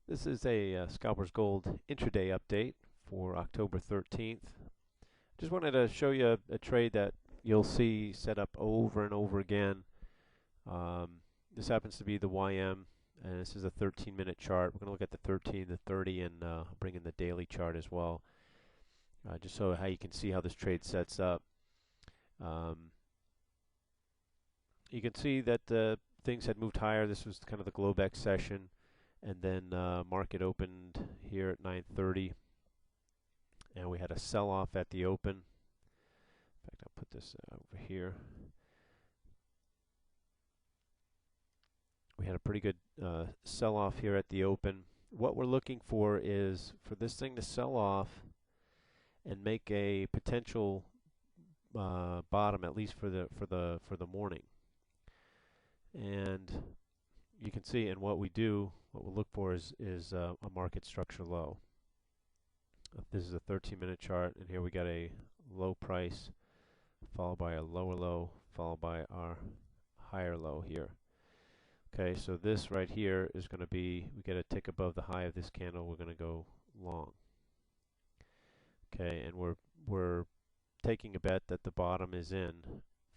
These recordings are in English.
This is a Scalpers Gold intraday update for October 13th. Just wanted to show you a trade that you'll see set up over and over again. This happens to be the YM, and this is a 13-minute chart. We're going to look at the 13, the 30, and bring in the daily chart as well, just so how you can see how this trade sets up. You can see that things had moved higher. This was kind of the Globex session. And then market opened here at 9:30, and we had a sell-off at the open. In fact, I'll put this over here. We had a pretty good sell-off here at the open. What we're looking for is for this thing to sell off and make a potential bottom, at least for the morning. And you can see, and what we'll look for is a market structure low. This is a 13-minute chart, and here we got a low price followed by a lower low followed by our higher low here. Okay, so this right here is going to be, we get a tick above the high of this candle, we're going to go long. Okay, and we're taking a bet that the bottom is in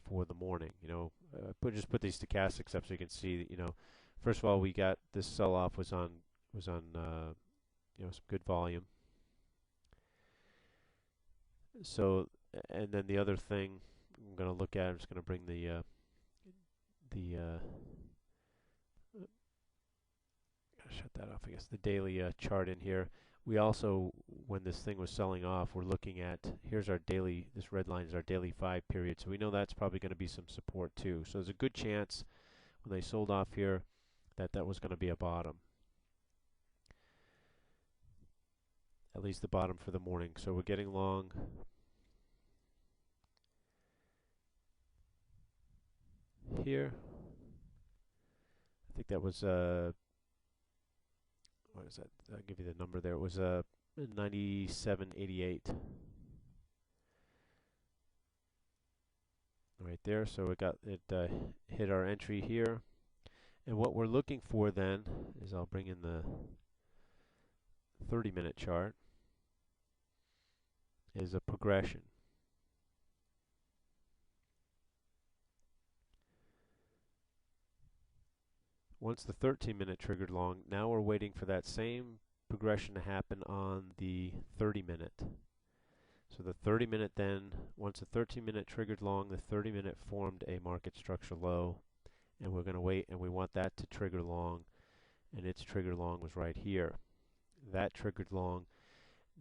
for the morning. Just put these stochastics up so you can see that, first of all, we got this sell-off was on some good volume. So, and then the other thing I'm going to look at, I'm just going to bring the shut that off. I guess the daily chart in here. We also, when this thing was selling off, we're looking at, here's our daily, this red line is our daily 5 period, so we know that's probably going to be some support too. So there's a good chance when they sold off here that was going to be a bottom. At least the bottom for the morning. So we're getting long. Here. I think that was what is that? I'll give you the number there. It was 97.88. Right there. So it hit our entry here. And what we're looking for then is, I'll bring in the 30-minute chart, is a progression. Once the 13-minute triggered long, now we're waiting for that same progression to happen on the 30-minute. So the 30-minute then, once the 13-minute triggered long, the 30-minute formed a market structure low, and we're going to wait, and we want that to trigger long, and its trigger long was right here. That triggered long.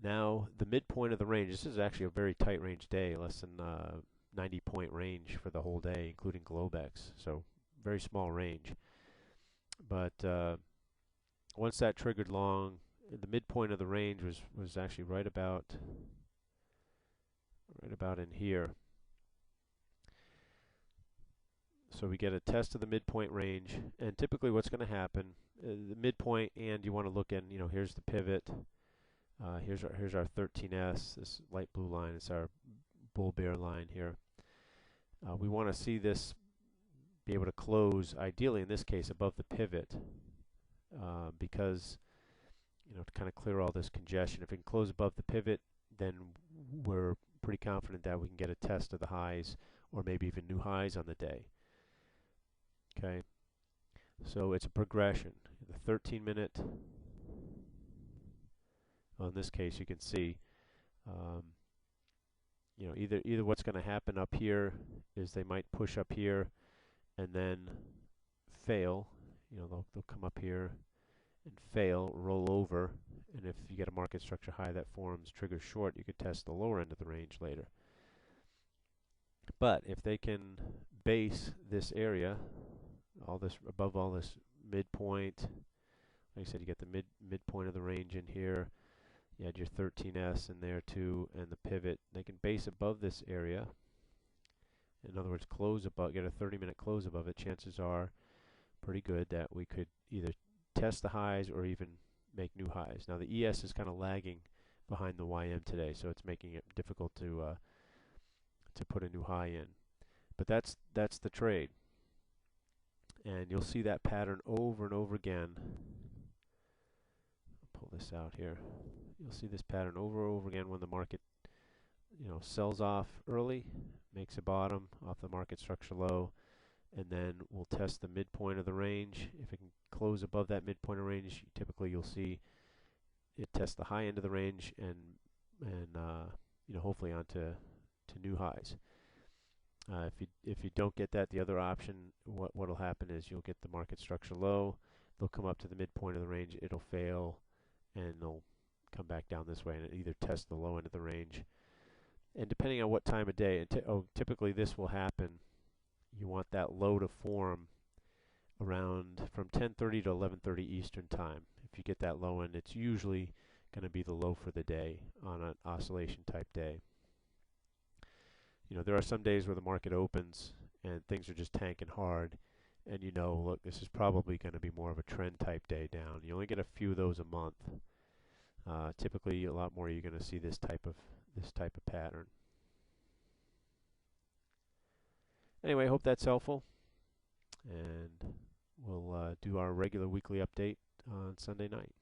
Now the midpoint of the range, this is actually a very tight range day, less than 90-point range for the whole day, including Globex, so very small range. But once that triggered long, the midpoint of the range was actually right about in here. So we get a test of the midpoint range, and typically what's going to happen, the midpoint, and you want to look in, here's the pivot, here's our 13S, this light blue line is our bull bear line here. We want to see this be able to close, ideally in this case, above the pivot, because to kind of clear all this congestion. If it can close above the pivot, then we're pretty confident that we can get a test of the highs, or maybe even new highs on the day. Okay, so it's a progression. The 13-minute, well, in this case, you can see, either what's going to happen up here is they might push up here and then fail. They'll come up here and fail, roll over, and if you get a market structure high that forms, trigger short, you could test the lower end of the range later. But if they can base this area, above all this midpoint, like I said, you get the midpoint of the range in here, you had your 13S in there too, and the pivot, they can base above this area. In other words, close above, get a 30-minute close above it, chances are pretty good that we could either test the highs or even make new highs. Now the ES is kind of lagging behind the YM today, so it's making it difficult to put a new high in. But that's the trade, and you'll see that pattern over and over again pull this out here. You'll see this pattern over and over again when the market, sells off early, makes a bottom off the market structure low, and then we'll test the midpoint of the range. If it can close above that midpoint of range, typically you'll see it test the high end of the range and hopefully onto new highs. If you don't get that, the other option, what'll happen is you'll get the market structure low. They'll come up to the midpoint of the range. It'll fail, and they'll come back down this way and either test the low end of the range. And depending on what time of day, typically this will happen. You want that low to form around from 10:30 to 11:30 Eastern time. If you get that low end, it's usually going to be the low for the day on an oscillation type day. There are some days where the market opens and things are just tanking hard, and look, this is probably going to be more of a trend type day down. You only get a few of those a month. Typically, a lot more you're going to see this type of pattern. Anyway, I hope that's helpful, and we'll do our regular weekly update on Sunday night.